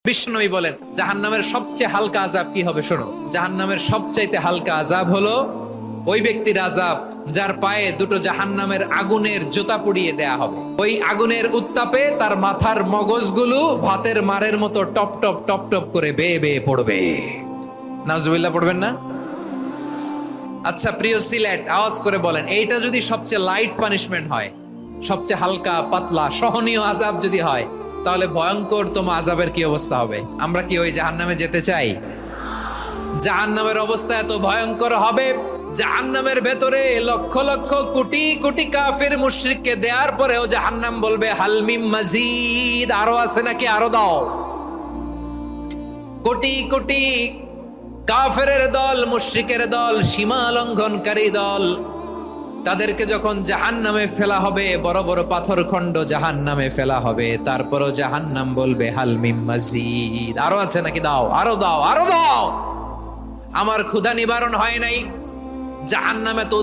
বিষ্ণুই বলেন জাহান্নামের সবচেয়ে হালকা আযাব কি হবে শোনো। জাহান্নামের সবচাইতে হালকা আযাব হলো ওই ব্যক্তির আযাব যার পায়ে দুটো জাহান্নামের আগুনের জুতা পুড়িয়ে দেয়া হবে। ওই আগুনের উত্তাপে তার মাথার মগজগুলো ভাতের মারের মতো টপ টপ টপ টপ করে বেয়ে বেয়ে পড়বে। নাউজুবিল্লাহ পড়বেন না? আচ্ছা প্রিয় সিলেট, আওয়াজ করে বলেন এইটা যদি সবচেয়ে লাইট পানিশমেন্ট হয়, সবচেয়ে হালকা পাতলা সহনীয় আযাব যদি হয়, তাহলে ভয়ঙ্কর তোমার আযাবের কি অবস্থা হবে? আমরা কি ওই জাহান্নামে যেতে চাই? জাহান্নামের অবস্থা এত ভয়ঙ্কর হবে, জাহান্নামের ভেতরে লক্ষ লক্ষ কোটি কোটি কাফির মুশরিককে দেওয়ার পরেও জাহান্নাম বলবে হালমিম মাজিদ, আরো আছে নাকি, আরো দাও। কোটি কোটি কাফেরের দল, মুশরিকের দল, সীমা লঙ্ঘনকারী দল, তাদেরকে যখন জাহান্নামে ফেলা হবে, বড় বড় পাথর খণ্ড জাহান্নামে ফেলা হবে, তারপরও জাহান্নাম বলবে হাল মিম মাজিদ, আরো আছে নাকি, দাও, আরো দাও, আরো দাও। আমার ক্ষুধা নিবারণ হয় নাই, জাহান্নামে তো